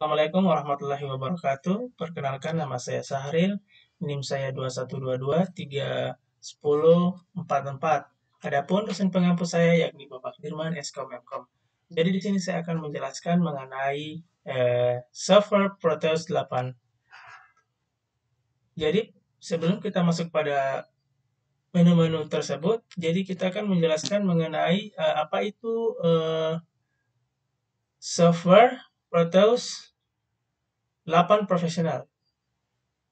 Assalamualaikum warahmatullahi wabarakatuh. Perkenalkan, nama saya Sahril. NIM saya 2122310444. Adapun dosen pengampu saya yakni Bapak Dirman SKM Mkom. Jadi di sini saya akan menjelaskan mengenai software Proteus 8. Jadi sebelum kita masuk pada menu-menu tersebut, jadi kita akan menjelaskan mengenai apa itu software Proteus 8 profesional.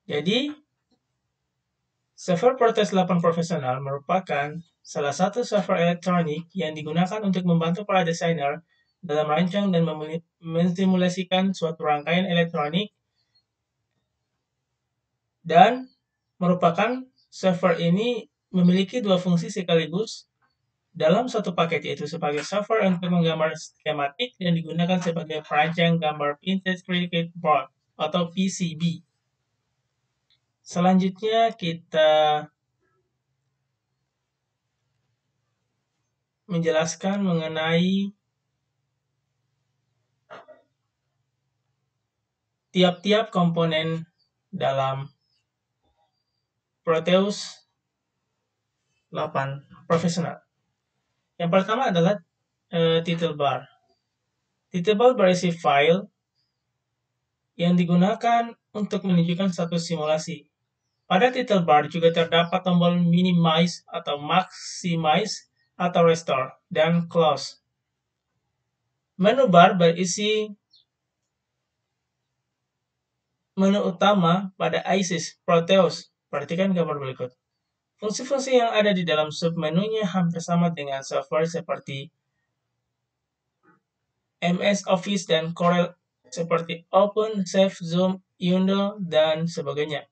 Jadi software Proteus 8 profesional merupakan salah satu software elektronik yang digunakan untuk membantu para desainer dalam merancang dan mensimulasikan suatu rangkaian elektronik, dan merupakan software ini memiliki dua fungsi sekaligus dalam satu paket, yaitu sebagai software untuk menggambar skematik dan digunakan sebagai perancang gambar printed circuit board atau PCB. Selanjutnya kita menjelaskan mengenai tiap-tiap komponen dalam Proteus 8 profesional. Yang pertama adalah title bar. Title bar berisi file yang digunakan untuk menunjukkan status simulasi. Pada title bar juga terdapat tombol minimize atau maximize atau restore dan close. Menu bar berisi menu utama pada ISIS Proteus. Perhatikan gambar berikut. Fungsi-fungsi yang ada di dalam submenunya hampir sama dengan software seperti MS Office dan Corel seperti Open, Save, Zoom, Undo, dan sebagainya.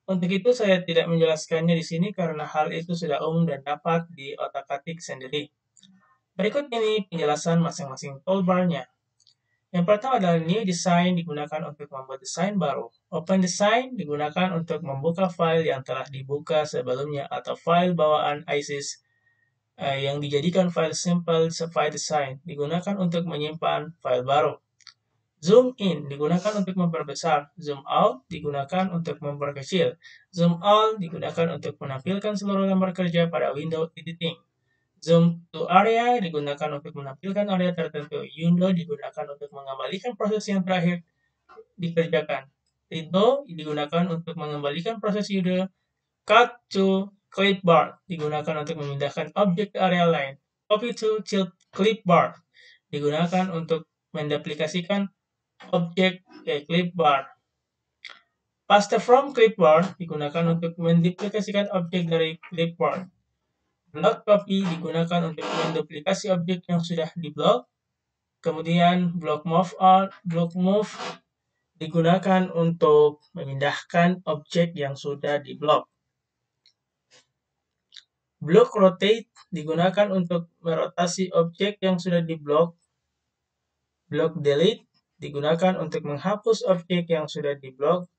Untuk itu saya tidak menjelaskannya di sini karena hal itu sudah umum dan dapat diotak-atik sendiri. Berikut ini penjelasan masing-masing toolbar-nya. Yang pertama adalah New Design, digunakan untuk membuat desain baru. Open Design digunakan untuk membuka file yang telah dibuka sebelumnya atau file bawaan ISIS yang dijadikan file simple file design, digunakan untuk menyimpan file baru. Zoom in digunakan untuk memperbesar, zoom out digunakan untuk memperkecil, zoom all digunakan untuk menampilkan seluruh lembar kerja pada window editing. Zoom to area digunakan untuk menampilkan area tertentu. Undo digunakan untuk mengembalikan proses yang terakhir dikerjakan. Undo digunakan untuk mengembalikan proses undo. Cut to clipboard digunakan untuk memindahkan objek ke area lain. Copy to clipboard digunakan untuk menduplikasikan objek ke clipboard. Paste from clipboard digunakan untuk menduplikasikan objek dari clipboard. Block copy digunakan untuk menduplikasi objek yang sudah diblok. Kemudian block move digunakan untuk memindahkan objek yang sudah diblok. Block rotate digunakan untuk merotasi objek yang sudah diblok. Block delete digunakan untuk menghapus objek yang sudah diblok.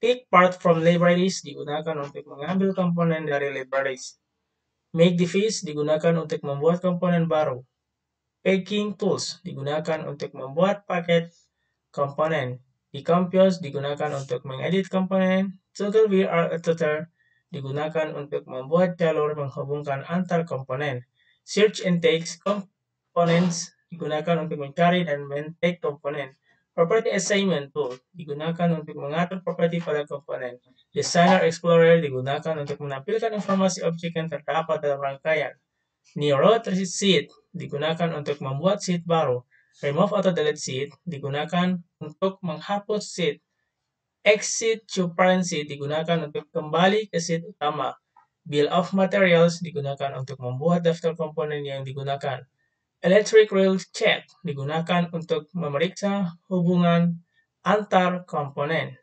Pick part from libraries digunakan untuk mengambil komponen dari libraries. Make device digunakan untuk membuat komponen baru. Packing tools digunakan untuk membuat paket komponen. Decompose digunakan untuk mengedit komponen. Toggle VR editor digunakan untuk membuat jalur menghubungkan antar komponen. Search and text components digunakan untuk mencari dan men-take komponen. Property assignment tool digunakan untuk mengatur properti pada komponen. Designer Explorer digunakan untuk menampilkan informasi objek yang terdapat dalam rangkaian. New row sheet digunakan untuk membuat sheet baru. Remove atau delete sheet digunakan untuk menghapus sheet. Exit to parent sheet digunakan untuk kembali ke sheet utama. Bill of materials digunakan untuk membuat daftar komponen yang digunakan. Electric rail check digunakan untuk memeriksa hubungan antar komponen.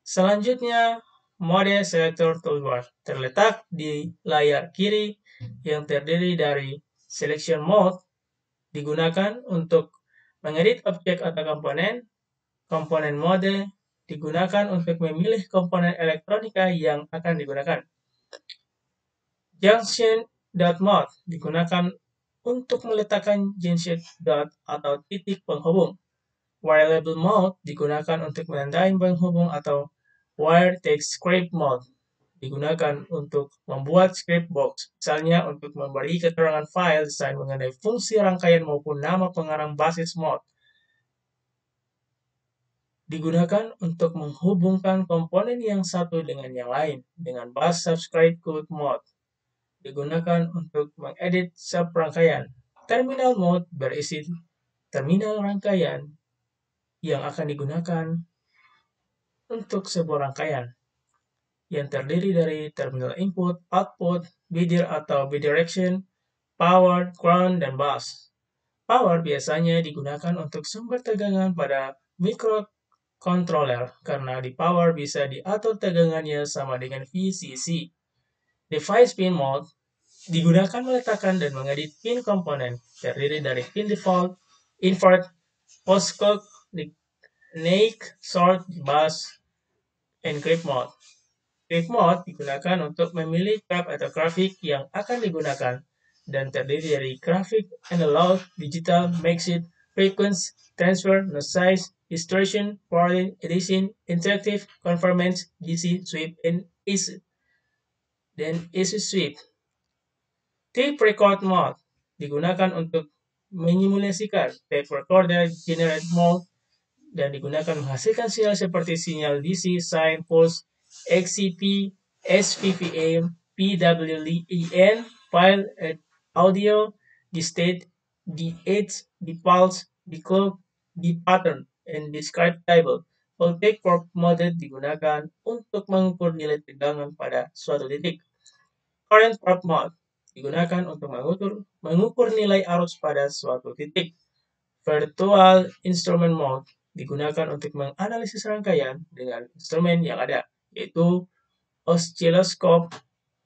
Selanjutnya, mode selector toolbar terletak di layar kiri yang terdiri dari selection mode digunakan untuk mengedit objek atau komponen. Komponen mode digunakan untuk memilih komponen elektronika yang akan digunakan. Junction.mode digunakan untuk meletakkan junction dot atau titik penghubung. Wireless mode digunakan untuk menandai penghubung atau wire text script mode digunakan untuk membuat script box, misalnya untuk memberi keterangan file desain mengenai fungsi rangkaian maupun nama pengarang basis mode. Digunakan untuk menghubungkan komponen yang satu dengan yang lain dengan bus subscribe code mode. Digunakan untuk mengedit sub-rangkaian. Terminal mode berisi terminal rangkaian yang akan digunakan untuk sebuah rangkaian yang terdiri dari terminal input, output, bidir atau bidirection, power, ground, dan bus. Power biasanya digunakan untuk sumber tegangan pada microcontroller karena di power bisa diatur tegangannya sama dengan VCC. Device pin mode digunakan meletakkan dan mengedit pin komponen terdiri dari pin default, invert, postcode, NAIC, sort, bus, and grip mode. Grip mode digunakan untuk memilih tab atau grafik yang akan digunakan dan terdiri dari grafik analog, digital, mixed, frequency, transfer, no size, distortion, forwarding, edition, interactive, conformance, DC, sweep, and easy sweep. Tape record mode digunakan untuk menyimulasikan tape recorder generate mode dan digunakan menghasilkan sinyal seperti sinyal DC, sine, pulse, XCP, SVVA, PWLen, file, audio, the state, the edge, the pulse, the clock, the pattern, and describe table. Voltage probe mode digunakan untuk mengukur nilai tegangan pada suatu titik. Current probe mode digunakan untuk mengukur nilai arus pada suatu titik. Virtual Instrument Mode digunakan untuk menganalisis rangkaian dengan instrumen yang ada, yaitu oscilloscope,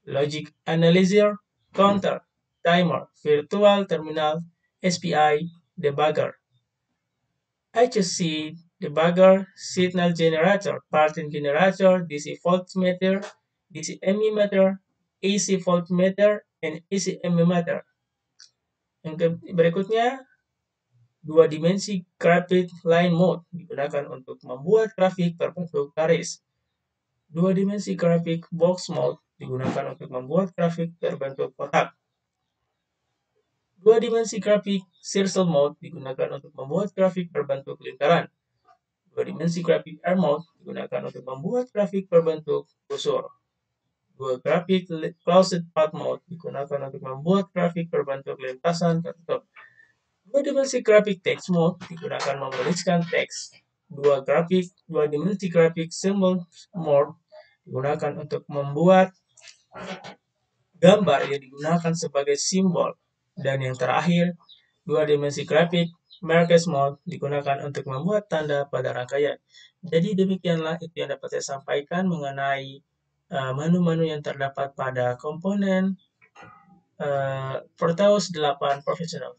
logic analyzer, counter, timer, virtual terminal, SPI, debugger. HSC, debugger, signal generator, pattern generator, DC voltmeter, DC emitter, AC voltmeter, and AC emitter. Yang berikutnya, dua dimensi graphic line mode digunakan untuk membuat grafik berbentuk garis. Dua dimensi graphic box mode digunakan untuk membuat grafik berbentuk kotak. Dua dimensi grafik circle mode digunakan untuk membuat grafik berbentuk lingkaran. Dua dimensi grafik air mode digunakan untuk membuat grafik berbentuk busur. Dua grafik closed path mode digunakan untuk membuat grafik berbentuk lintasan tertutup. Dua dimensi grafik text mode digunakan menuliskan teks. Dua dimensi grafik symbol mode digunakan untuk membuat gambar yang digunakan sebagai simbol. Dan yang terakhir, dua dimensi grafik Marquez mode digunakan untuk membuat tanda pada rangkaian. Jadi demikianlah itu yang dapat saya sampaikan mengenai menu-menu yang terdapat pada komponen Proteus 8 Professional.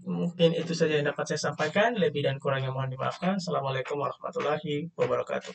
Mungkin itu saja yang dapat saya sampaikan. Lebih dan kurangnya mohon dimaafkan. Assalamualaikum warahmatullahi wabarakatuh.